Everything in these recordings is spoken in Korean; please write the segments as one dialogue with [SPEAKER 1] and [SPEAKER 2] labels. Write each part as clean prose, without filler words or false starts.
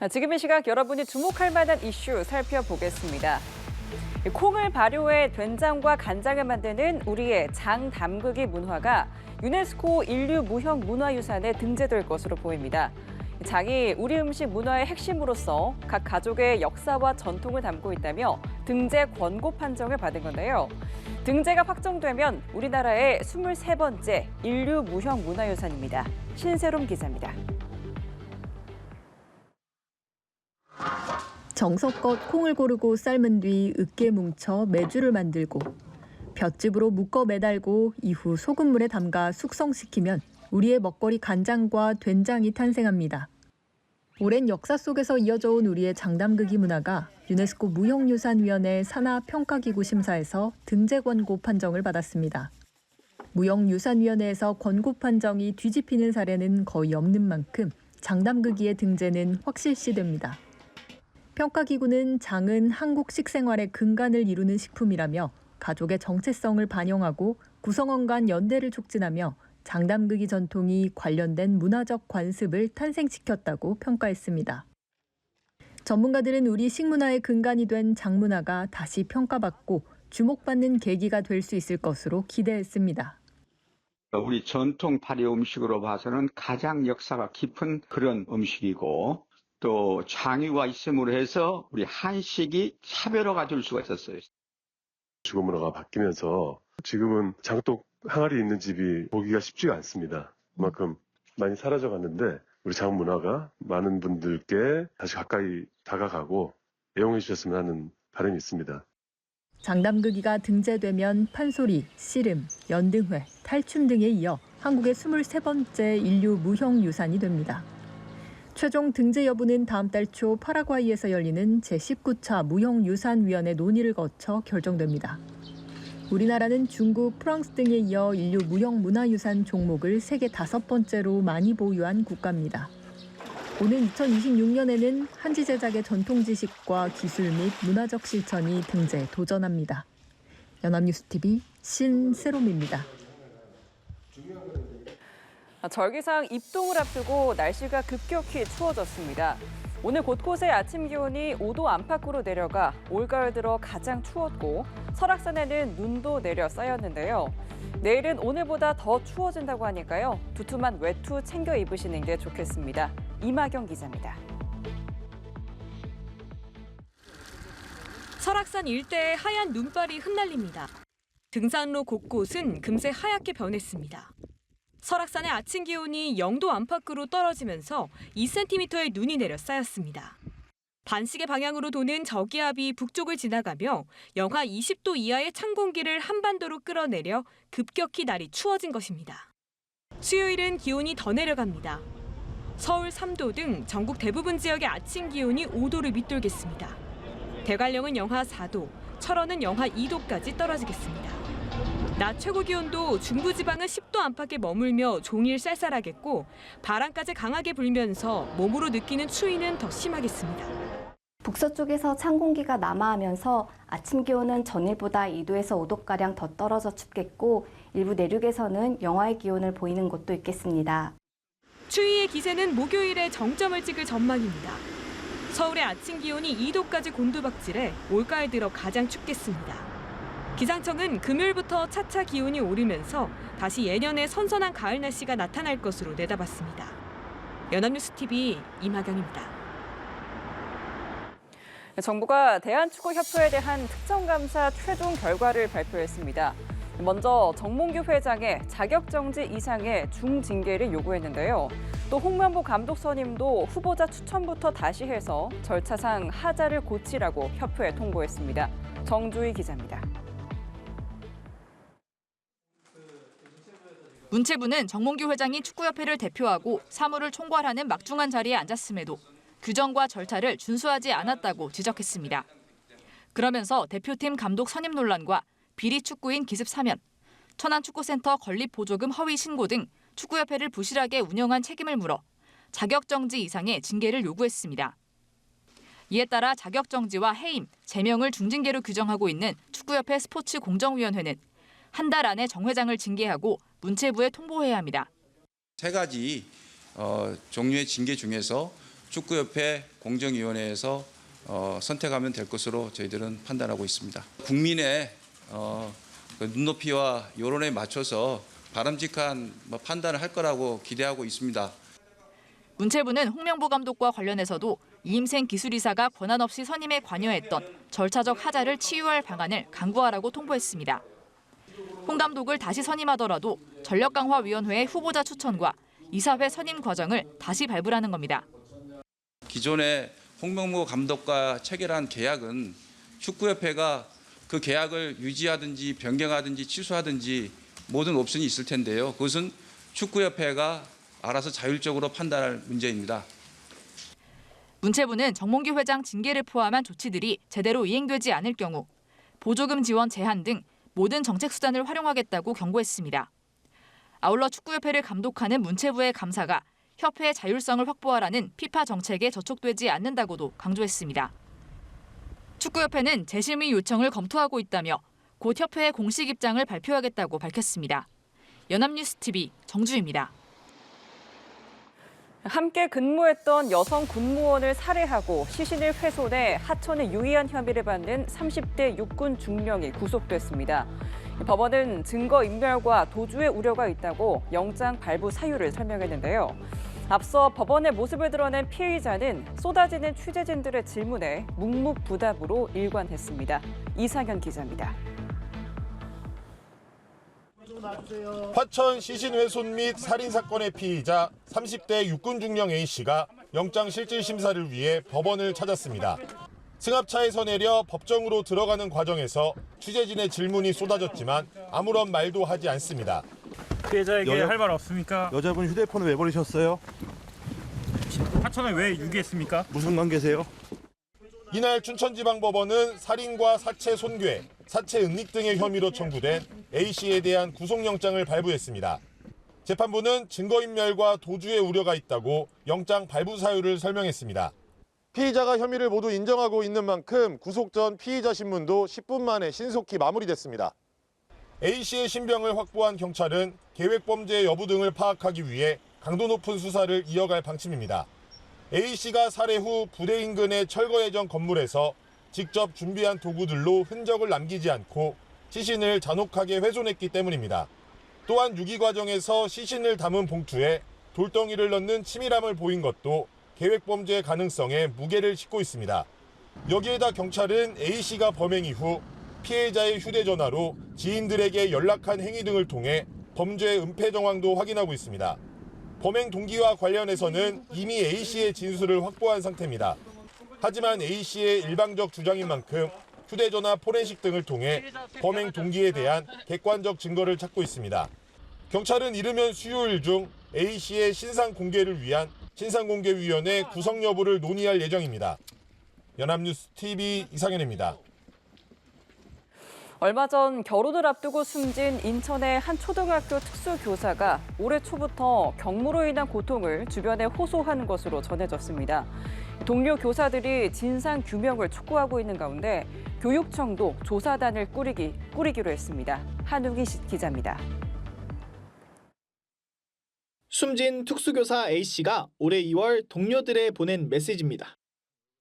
[SPEAKER 1] 지금 이 시각 여러분이 주목할 만한 이슈 살펴보겠습니다. 콩을 발효해 된장과 간장을 만드는 우리의 장 담그기 문화가 유네스코 인류 무형 문화유산에 등재될 것으로 보입니다. 장이 우리 음식 문화의 핵심으로서 각 가족의 역사와 전통을 담고 있다며 등재 권고 판정을 받은 건데요. 등재가 확정되면 우리나라의 23번째 인류 무형 문화유산입니다. 신세롬 기자입니다.
[SPEAKER 2] 정성껏 콩을 고르고 삶은 뒤 으깨 뭉쳐 메주를 만들고 볏짚으로 묶어 매달고 이후 소금물에 담가 숙성시키면 우리의 먹거리 간장과 된장이 탄생합니다. 오랜 역사 속에서 이어져 온 우리의 장담그기 문화가 유네스코 무형유산위원회 산하평가기구 심사에서 등재 권고 판정을 받았습니다. 무형유산위원회에서 권고 판정이 뒤집히는 사례는 거의 없는 만큼 장담그기의 등재는 확실시됩니다. 평가기구는 장은 한국 식생활의 근간을 이루는 식품이라며 가족의 정체성을 반영하고 구성원 간 연대를 촉진하며 장담그기 전통이 관련된 문화적 관습을 탄생시켰다고 평가했습니다. 전문가들은 우리 식문화의 근간이 된 장문화가 다시 평가받고 주목받는 계기가 될 수 있을 것으로 기대했습니다.
[SPEAKER 3] 우리 전통 발효 음식으로 봐서는 가장 역사가 깊은 그런 음식이고 또 장유가 있음으로 해서 우리 한식이 차별화가 될 수가 있었어요.
[SPEAKER 4] 주거 문화가 바뀌면서 지금은 장독 항아리 있는 집이 보기가 쉽지가 않습니다. 그만큼 많이 사라져갔는데 우리 장 문화가 많은 분들께 다시 가까이 다가가고 애용해 주셨으면 하는 바람이 있습니다.
[SPEAKER 2] 장담그기가 등재되면 판소리, 씨름, 연등회, 탈춤 등에 이어 한국의 23번째 인류 무형유산이 됩니다. 최종 등재 여부는 다음 달 초 파라과이에서 열리는 제19차 무형유산위원회 논의를 거쳐 결정됩니다. 우리나라는 중국, 프랑스 등에 이어 인류 무형문화유산 종목을 세계 5번째로 많이 보유한 국가입니다. 오는 2026년에는 한지 제작의 전통 지식과 기술 및 문화적 실천이 등재에 도전합니다. 연합뉴스TV 신세롬입니다.
[SPEAKER 1] 절기상 입동을 앞두고 날씨가 급격히 추워졌습니다. 오늘 곳곳의 아침 기온이 5도 안팎으로 내려가 올가을 들어 가장 추웠고 설악산에는 눈도 내려 쌓였는데요. 내일은 오늘보다 더 추워진다고 하니까요. 두툼한 외투 챙겨 입으시는 게 좋겠습니다. 이마경 기자입니다.
[SPEAKER 5] 설악산 일대에 하얀 눈발이 흩날립니다. 등산로 곳곳은 금세 하얗게 변했습니다. 설악산의 아침 기온이 0도 안팎으로 떨어지면서 2cm의 눈이 내려 쌓였습니다. 반시계 방향으로 도는 저기압이 북쪽을 지나가며 영하 20도 이하의 찬 공기를 한반도로 끌어내려 급격히 날이 추워진 것입니다. 수요일은 기온이 더 내려갑니다. 서울 3도 등 전국 대부분 지역의 아침 기온이 5도를 밑돌겠습니다. 대관령은 영하 4도, 철원은 영하 2도까지 떨어지겠습니다. 낮 최고 기온도 중부지방은 10도 안팎에 머물며 종일 쌀쌀하겠고 바람까지 강하게 불면서 몸으로 느끼는 추위는 더 심하겠습니다.
[SPEAKER 6] 북서쪽에서 찬 공기가 남하하면서 아침 기온은 전일보다 2도에서 5도가량 더 떨어져 춥겠고 일부 내륙에서는 영하의 기온을 보이는 곳도 있겠습니다.
[SPEAKER 5] 추위의 기세는 목요일에 정점을 찍을 전망입니다. 서울의 아침 기온이 2도까지 곤두박질해 올가을 들어 가장 춥겠습니다. 기상청은 금요일부터 차차 기온이 오르면서 다시 예년의 선선한 가을 날씨가 나타날 것으로 내다봤습니다. 연합뉴스TV 이마경입니다.
[SPEAKER 1] 정부가 대한축구협회에 대한 특정감사 최종 결과를 발표했습니다. 먼저 정몽규 회장의 자격정지 이상의 중징계를 요구했는데요. 또 홍명보 감독 선임도 후보자 추천부터 다시 해서 절차상 하자를 고치라고 협회에 통보했습니다. 정주희 기자입니다.
[SPEAKER 7] 문체부는 정몽규 회장이 축구협회를 대표하고 사무를 총괄하는 막중한 자리에 앉았음에도 규정과 절차를 준수하지 않았다고 지적했습니다. 그러면서 대표팀 감독 선임 논란과 비리 축구인 기습 사면, 천안축구센터 건립 보조금 허위 신고 등 축구협회를 부실하게 운영한 책임을 물어 자격정지 이상의 징계를 요구했습니다. 이에 따라 자격정지와 해임, 제명을 중징계로 규정하고 있는 축구협회 스포츠공정위원회는 한 달 안에 정 회장을 징계하고 문체부에 통보해야 합니다.
[SPEAKER 8] 세 가지 종류의 징계 중에서 축구협회 공정위원회에서 선택하면 될 것으로 저희들은 판단하고 있습니다. 국민의 그 눈높이와 여론에 맞춰서 바람직한 판단을 할 거라고 기대하고 있습니다.
[SPEAKER 7] 문체부는 홍명보 감독과 관련해서도 이임생 기술이사가 권한 없이 선임에 관여했던 절차적 하자를 치유할 방안을 강구하라고 통보했습니다. 홍 감독을 다시 선임하더라도 전력강화위원회의 후보자 추천과 이사회 선임 과정을 다시 발부하는 겁니다.
[SPEAKER 8] 기존에 홍명보 감독과 체결한 계약은 축구협회가 그 계약을 유지하든지 변경하든지 취소하든지 모든 옵션이 있을 텐데요. 그것은 축구협회가 알아서 자율적으로 판단할 문제입니다.
[SPEAKER 7] 문체부는 정몽규 회장 징계를 포함한 조치들이 제대로 이행되지 않을 경우 보조금 지원 제한 등 모든 정책 수단을 활용하겠다고 경고했습니다. 아울러 축구협회를 감독하는 문체부의 감사가 협회의 자율성을 확보하라는 피파 정책에 저촉되지 않는다고도 강조했습니다. 축구협회는 재심의 요청을 검토하고 있다며 곧 협회의 공식 입장을 발표하겠다고 밝혔습니다. 연합뉴스TV 정주희입니다.
[SPEAKER 1] 함께 근무했던 여성 군무원을 살해하고 시신을 훼손해 하천에 유의한 혐의를 받는 30대 육군 중령이 구속됐습니다. 법원은 증거인멸과 도주의 우려가 있다고 영장 발부 사유를 설명했는데요. 앞서 법원의 모습을 드러낸 피의자는 쏟아지는 취재진들의 질문에 묵묵부답으로 일관했습니다. 이상현 기자입니다.
[SPEAKER 9] 화천 시신 훼손 및 살인 사건의 피의자 30대 육군 중령 A씨가 영장 실질 심사를 위해 법원을 찾았습니다. 승합차에서 내려 법정으로 들어가는 과정에서 취재진의 질문이 쏟아졌지만 아무런 말도 하지 않습니다.
[SPEAKER 10] 피해자에게 할 말 없습니까?
[SPEAKER 11] 여자분 휴대폰을 왜 버리셨어요?
[SPEAKER 10] 하천을 왜 유기했습니까?
[SPEAKER 11] 무슨 관계세요?
[SPEAKER 9] 이날 춘천지방법원은 살인과 사체 손괴, 사체 은닉 등의 혐의로 청구된 A씨에 대한 구속영장을 발부했습니다. 재판부는 증거인멸과 도주의 우려가 있다고 영장 발부 사유를 설명했습니다. 피의자가 혐의를 모두 인정하고 있는 만큼 구속 전 피의자 신문도 10분 만에 신속히 마무리됐습니다. A씨의 신병을 확보한 경찰은 계획범죄 여부 등을 파악하기 위해 강도 높은 수사를 이어갈 방침입니다. A씨가 살해 후 부대 인근의 철거 예정 건물에서 직접 준비한 도구들로 흔적을 남기지 않고 시신을 잔혹하게 훼손했기 때문입니다. 또한 유기 과정에서 시신을 담은 봉투에 돌덩이를 넣는 치밀함을 보인 것도 계획범죄 가능성에 무게를 싣고 있습니다. 여기에다 경찰은 A씨가 범행 이후 피해자의 휴대전화로 지인들에게 연락한 행위 등을 통해 범죄 은폐 정황도 확인하고 있습니다. 범행 동기와 관련해서는 이미 A씨의 진술을 확보한 상태입니다. 하지만 A씨의 일방적 주장인 만큼 휴대전화 포렌식 등을 통해 범행 동기에 대한 객관적 증거를 찾고 있습니다. 경찰은 이르면 수요일 중 A씨의 신상 공개를 위한 신상공개위원회 구성 여부를 논의할 예정입니다. 연합뉴스TV 이상현입니다.
[SPEAKER 1] 얼마 전 결혼을 앞두고 숨진 인천의 한 초등학교 특수교사가 올해 초부터 경무로 인한 고통을 주변에 호소하는 것으로 전해졌습니다. 동료 교사들이 진상 규명을 촉구하고 있는 가운데 교육청도 조사단을 꾸리기로 했습니다. 한우기 기자입니다.
[SPEAKER 12] 숨진 특수교사 A씨가 올해 2월 동료들에 보낸 메시지입니다.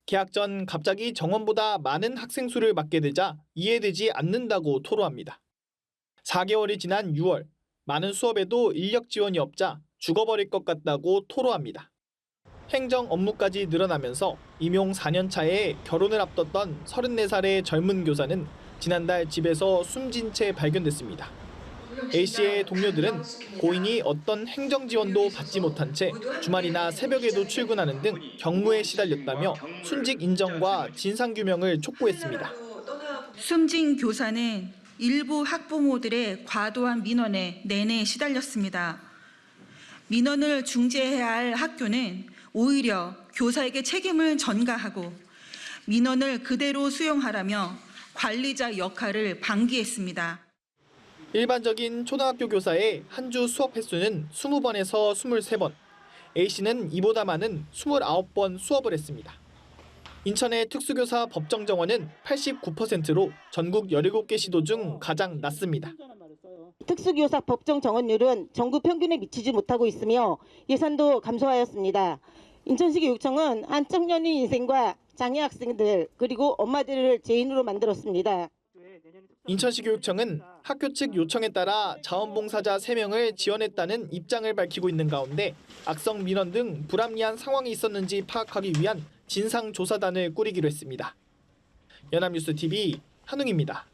[SPEAKER 12] 개학 전 갑자기 정원보다 많은 학생 수를 맡게 되자 이해되지 않는다고 토로합니다. 4개월이 지난 6월, 많은 수업에도 인력 지원이 없자 죽어버릴 것 같다고 토로합니다. 행정 업무까지 늘어나면서 임용 4년 차에 결혼을 앞뒀던 34살의 젊은 교사는 지난달 집에서 숨진 채 발견됐습니다. A씨의 동료들은 고인이 어떤 행정 지원도 받지 못한 채 주말이나 새벽에도 출근하는 등 경무에 시달렸다며 순직 인정과 진상규명을 촉구했습니다.
[SPEAKER 13] 숨진 교사는 일부 학부모들의 과도한 민원에 내내 시달렸습니다. 민원을 중재해야 할 학교는 오히려 교사에게 책임을 전가하고 민원을 그대로 수용하라며 관리자 역할을 방기했습니다.
[SPEAKER 12] 일반적인 초등학교 교사의 한 주 수업 횟수는 20번에서 23번, A씨는 이보다 많은 29번 수업을 했습니다. 인천의 특수교사 법정 정원은 89%로 전국 17개 시도 중 가장 낮습니다.
[SPEAKER 14] 특수교사 법정 정원율은 전국 평균에 미치지 못하고 있으며 예산도 감소하였습니다. 인천시교육청은 한 청년의 인생과 장애 학생들 그리고 엄마들을 죄인으로 만들었습니다.
[SPEAKER 12] 인천시교육청은 학교 측 요청에 따라 자원봉사자 3명을 지원했다는 입장을 밝히고 있는 가운데 악성 민원 등 불합리한 상황이 있었는지 파악하기 위한 진상조사단을 꾸리기로 했습니다. 연합뉴스TV 한웅입니다.